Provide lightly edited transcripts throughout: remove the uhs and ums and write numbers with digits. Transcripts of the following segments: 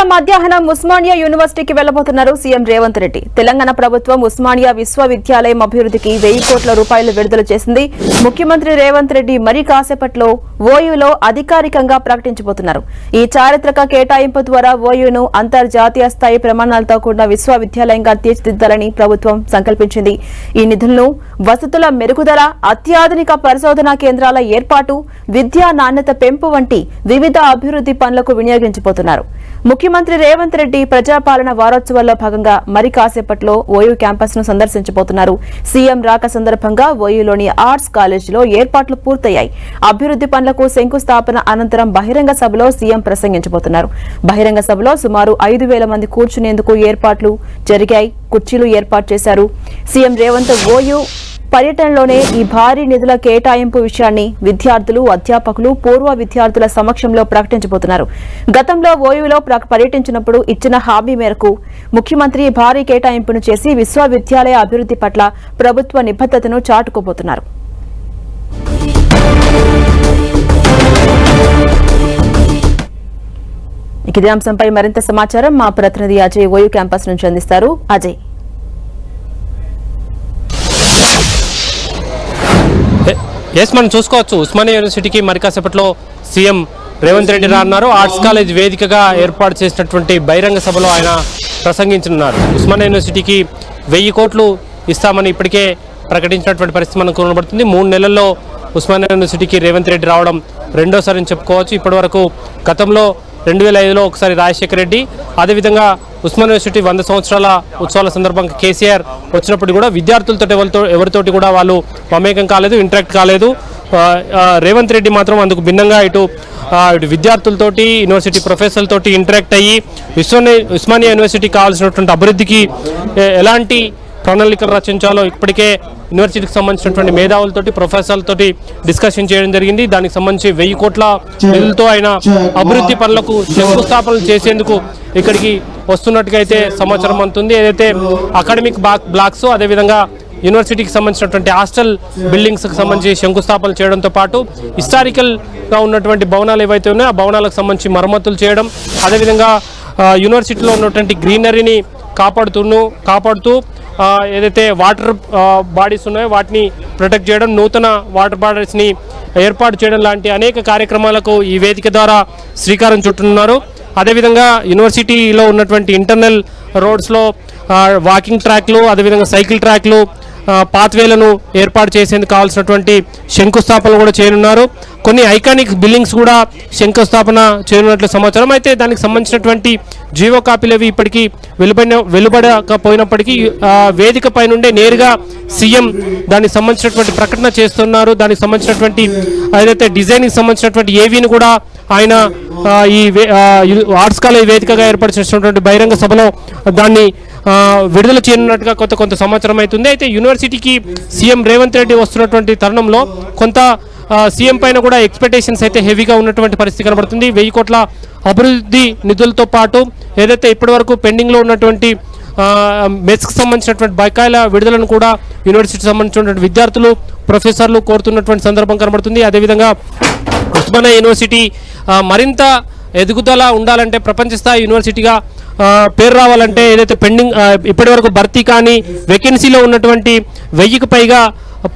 ఇవాళ మధ్యాహ్నం ఉస్మానియా యూనివర్సిటీకి వెళ్లబోతున్నారు సీఎం రేవంత్ రెడ్డి. తెలంగాణ ప్రభుత్వం ఉస్మానియా విశ్వవిద్యాలయం అభివృద్ధికి 1000 కోట్ల రూపాయలు విడుదల చేసింది. ముఖ్యమంత్రి రేవంత్ రెడ్డి మరి కాసేపట్లో ఓయూలో అధికారికంగా ప్రకటించబోతున్నారు. ఈ చారిత్రక కేటాయింపు ద్వారా ఓయూను అంతర్జాతీయ స్థాయి ప్రమాణాలతో కూడిన విశ్వవిద్యాలయంగా తీర్చిదిద్దాలని ప్రభుత్వం సంకల్పించింది. ఈ నిధులను వసతుల మెరుగుదల, అత్యాధునిక పరిశోధనా కేంద్రాల ఏర్పాటు, విద్యా నాణ్యత పెంపు వంటి వివిధ అభివృద్ధి పనులకు వినియోగించబోతున్నారు. ముఖ్యమంత్రి రేవంత్ రెడ్డి ప్రజాపాలన వారోత్సవాల్లో భాగంగా మరి కాసేపట్లో ఓయూ క్యాంపస్ ను సందర్శించబోతున్నారు. సీఎం రాక సందర్భంగా ఓయూలోని ఆర్ట్స్ కాలేజీలో ఏర్పాట్లు పూర్తయ్యాయి. అభివృద్ధి పనులకు శంకుస్థాపన అనంతరం బహిరంగ సభలో సీఎం ప్రసంగించబోతున్నారు. బహిరంగ సభలో సుమారు 5,000 మంది కూర్చునేందుకు ఏర్పాట్లు జరిగాయి. కుర్చీలు ఏర్పాటు చేశారు. సీఎం రేవంత్ ఓయూ పర్యటనలోనే ఈ భారీ నిధుల కేటాయింపు విషయాన్ని విద్యార్థులు, అధ్యాపకులు, పూర్వ విద్యార్థుల సమక్షంలో ప్రకటించబోతున్నారు. గతంలో ఓయూలో పర్యటించినప్పుడు ఇచ్చిన హామీ మేరకు ముఖ్యమంత్రి భారీ కేటాయింపును చేసి విశ్వవిద్యాలయ అభివృద్ధి పట్ల ప్రభుత్వ నిబద్ధతను చాటుకోబోతున్నారు. ఇదే అంశంపై మరింత సమాచారం మా ప్రతినిధి అజయ్ ఓయూ క్యాంపస్ నుంచి అందిస్తారు. అజయ్, మనం చూసుకోవచ్చు ఉస్మానియా యూనివర్సిటీకి మరి కాసేపట్లో సీఎం రేవంత్ రెడ్డి రానున్నారు. ఆర్ట్స్ కాలేజ్ వేదికగా ఏర్పాటు చేసినటువంటి బహిరంగ సభలో ఆయన ప్రసంగించనున్నారు. ఉస్మానియా యూనివర్సిటీకి 1000 కోట్లు ఇస్తామని ఇప్పటికే ప్రకటించినటువంటి పరిస్థితి మనకు కనబడుతుంది. 3 నెలల్లో ఉస్మానియా యూనివర్సిటీకి రేవంత్ రెడ్డి రావడం రెండోసారి అని చెప్పుకోవచ్చు. ఇప్పటివరకు గతంలో 2005లో ఒకసారి రాజశేఖర రెడ్డి, అదేవిధంగా ఉస్మానియా యూనివర్సిటీ 100 సంవత్సరాల ఉత్సవాల సందర్భంగా కేసీఆర్ వచ్చినప్పుడు కూడా విద్యార్థులతో ఎవరితోటి కూడా వాళ్ళు మమేకం కాలేదు, ఇంటరాక్ట్ కాలేదు. రేవంత్ రెడ్డి మాత్రం అందుకు భిన్నంగా ఇటు విద్యార్థులతోటి, యూనివర్సిటీ ప్రొఫెసర్లతోటి ఇంటరాక్ట్ అయ్యి ఉస్మానియా యూనివర్సిటీకి కావాల్సినటువంటి అభివృద్ధికి ఎలాంటి ప్రణాళికలు రచించాలో ఇప్పటికే యూనివర్సిటీకి సంబంధించినటువంటి మేధావులతోటి, ప్రొఫెసర్లతోటి డిస్కషన్ చేయడం జరిగింది. దానికి సంబంధించి 1000 కోట్ల నిధులతో ఆయన అభివృద్ధి పనులకు శంకుస్థాపనలు చేసేందుకు ఇక్కడికి వస్తున్నట్టుగా అయితే సమాచారం అందుతుంది. ఏదైతే అకాడమిక్ బ్లాక్స్, అదేవిధంగా యూనివర్సిటీకి సంబంధించినటువంటి హాస్టల్ బిల్డింగ్స్కి సంబంధించి శంకుస్థాపనలు చేయడంతో పాటు హిస్టారికల్గా ఉన్నటువంటి భవనాలు ఏవైతే ఉన్నాయో ఆ భవనాలకు సంబంధించి మరమ్మతులు చేయడం, అదేవిధంగా యూనివర్సిటీలో ఉన్నటువంటి గ్రీనరీని కాపాడుతూ ఏదైతే వాటర్ బాడీస్ ఉన్నాయో వాటిని ప్రొటెక్ట్ చేయడం, నూతన వాటర్ బాడీస్ని ఏర్పాటు చేయడం లాంటి అనేక కార్యక్రమాలకు ఈ వేదిక ద్వారా శ్రీకారం చుట్టున్నారు. అదేవిధంగా యూనివర్సిటీలో ఉన్నటువంటి ఇంటర్నల్ రోడ్స్లో వాకింగ్ ట్రాక్లు, అదేవిధంగా సైకిల్ ట్రాక్లు, పాత్వేలను ఏర్పాటు చేసేందుకు కావాల్సినటువంటి శంకుస్థాపన కూడా చేయనున్నారు. కొన్ని ఐకానిక్ బిల్డింగ్స్ కూడా శంకుస్థాపన చేయనున్నట్లు సమాచారం. అయితే దానికి సంబంధించినటువంటి జీవో కాపీలు అవి ఇప్పటికీ వెలువడకపోయినప్పటికీ వేదిక పై నుండే నేరుగా సీఎం దానికి సంబంధించినటువంటి ప్రకటన చేస్తున్నారు. దానికి సంబంధించినటువంటి ఏదైతే డిజైన్కి సంబంధించినటువంటి ఏవీని కూడా ఆయన ఈ ఆర్ట్స్ కాలేజ్ వేదికగా ఏర్పాటు చేసినటువంటి బహిరంగ సభలో దాన్ని విడుదల చేయనున్నట్టుగా కొంత సమాచారం అవుతుంది. అయితే యూనివర్సిటీకి సీఎం రేవంత్ రెడ్డి వస్తున్నటువంటి తరుణంలో కొంత సీఎం పైన కూడా ఎక్స్పెక్టేషన్స్ అయితే హెవీగా ఉన్నటువంటి పరిస్థితి కనబడుతుంది. 1000 కోట్ల అభివృద్ధి నిధులతో పాటు ఏదైతే ఇప్పటివరకు పెండింగ్లో ఉన్నటువంటి మెస్కి సంబంధించినటువంటి బకాయిల విడుదలను కూడా యూనివర్సిటీకి సంబంధించినటువంటి విద్యార్థులు, ప్రొఫెసర్లు కోరుతున్నటువంటి సందర్భం కనబడుతుంది. అదేవిధంగా ఉస్మానియా యూనివర్సిటీ మరింత ఎదుగుదల ఉండాలంటే, ప్రపంచ స్థాయి యూనివర్సిటీగా పేరు రావాలంటే ఏదైతే పెండింగ్ ఇప్పటివరకు భర్తీ కానీ వేకెన్సీలో ఉన్నటువంటి 1000కి పైగా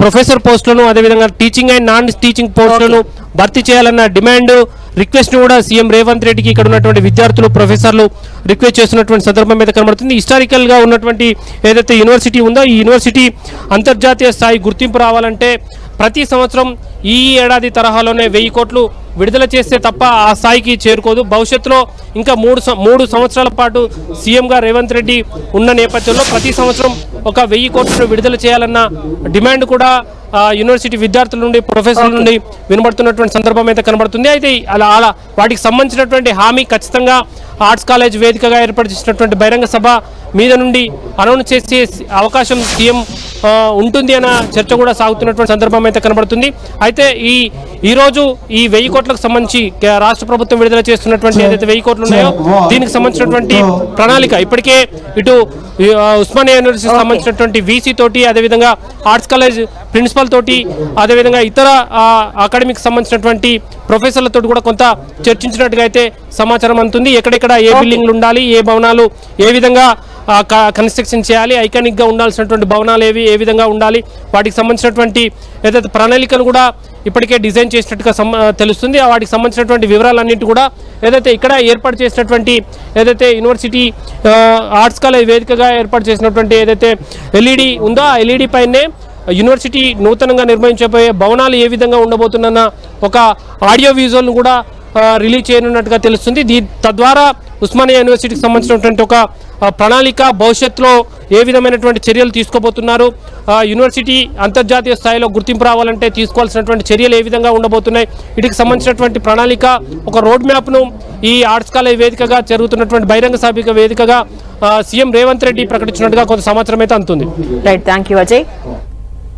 ప్రొఫెసర్ పోస్టులను, అదేవిధంగా టీచింగ్ అండ్ నాన్ టీచింగ్ పోస్టులను భర్తీ చేయాలన్న డిమాండ్, రిక్వెస్ట్ను కూడా సీఎం రేవంత్ రెడ్డికి ఇక్కడ ఉన్నటువంటి విద్యార్థులు, ప్రొఫెసర్లు రిక్వెస్ట్ చేస్తున్నటువంటి సందర్భం మీద కనబడుతుంది. హిస్టారికల్గా ఉన్నటువంటి ఏదైతే యూనివర్సిటీ ఉందో ఈ యూనివర్సిటీ అంతర్జాతీయ స్థాయి గుర్తింపు రావాలంటే ప్రతి సంవత్సరం ఈ ఏడాది తరహాలోనే 1000 కోట్లు విడుదల చేస్తే తప్ప ఆ స్థాయికి చేరుకోదు. భవిష్యత్తులో ఇంకా 3 సంవత్సరాల పాటు సీఎంగా రేవంత్ రెడ్డి ఉన్న నేపథ్యంలో ప్రతి సంవత్సరం ఒక 1000 కోట్లను విడుదల చేయాలన్న డిమాండ్ కూడా యూనివర్సిటీ విద్యార్థుల నుండి, ప్రొఫెసర్ల నుండి వినబడుతున్నటువంటి సందర్భం అయితే కనబడుతుంది. అయితే అలా వాటికి సంబంధించినటువంటి హామీ ఖచ్చితంగా ఆర్ట్స్ కాలేజ్ వేదికగా ఏర్పాటు చేసినటువంటి బహిరంగ సభ మీద నుండి అనౌన్స్ చేసే అవకాశం సీఎం ఉంటుంది అన్న చర్చ కూడా సాగుతున్నటువంటి సందర్భం అయితే కనబడుతుంది. అయితే ఈరోజు ఈ 1000 కోట్లకు సంబంధించి రాష్ట్ర ప్రభుత్వం విడుదల చేస్తున్నటువంటి ఏదైతే 1000 కోట్లు ఉన్నాయో దీనికి సంబంధించినటువంటి ప్రణాళిక ఇప్పటికే ఇటు ఉస్మానియా యూనివర్సిటీకి సంబంధించినటువంటి వీసీ తోటి, అదేవిధంగా ఆర్ట్స్ కాలేజ్ ప్రిన్సిపల్ తోటి అదేవిధంగా ఇతర అకాడమిక్ సంబంధించినటువంటి ప్రొఫెసర్లతో కూడా కొంత చర్చించినట్టుగా అయితే సమాచారం అందుతుంది. ఎక్కడెక్కడ ఏ బిల్డింగ్లు ఉండాలి, ఏ భవనాలు ఏ విధంగా కన్స్ట్రక్షన్ చేయాలి, ఐకానిక్గా ఉండాల్సినటువంటి భవనాలు ఏ విధంగా ఉండాలి, వాటికి సంబంధించినటువంటి ఏదైతే ప్రణాళికను కూడా ఇప్పటికే డిజైన్ చేసినట్టుగా తెలుస్తుంది. వాటికి సంబంధించినటువంటి వివరాలన్నింటి కూడా ఏదైతే ఇక్కడ ఏర్పాటు చేసినటువంటి ఏదైతే యూనివర్సిటీ ఆర్ట్స్ కాలేజ్ వేదికగా ఏర్పాటు చేసినటువంటి ఏదైతే ఎల్ఈడి ఉందో ఆ ఎల్ఈడి పైనే యూనివర్సిటీ నూతనంగా నిర్మించబోయే భవనాలు ఏ విధంగా ఉండబోతున్న ఒక ఆడియో విజువల్ను కూడా రిలీజ్ చేయనున్నట్టుగా తెలుస్తుంది. తద్వారా ఉస్మానియా యూనివర్సిటీకి సంబంధించినటువంటి ఒక ప్రణాళిక భవిష్యత్తులో ఏ విధమైనటువంటి చర్యలు తీసుకోబోతున్నారు, యూనివర్సిటీ అంతర్జాతీయ స్థాయిలో గుర్తింపు రావాలంటే తీసుకోవాల్సినటువంటి చర్యలు ఏ విధంగా ఉండబోతున్నాయి, వీటికి సంబంధించినటువంటి ప్రణాళిక ఒక రోడ్ మ్యాప్ను ఈ ఆర్ట్స్ కాలేజ్ వేదికగా జరుగుతున్నటువంటి బహిరంగ సభ వేదికగా సీఎం రేవంత్ రెడ్డి ప్రకటించినట్టుగా కొంత సమాచారం అయితే అందుతుంది. Right, thank you Ajay.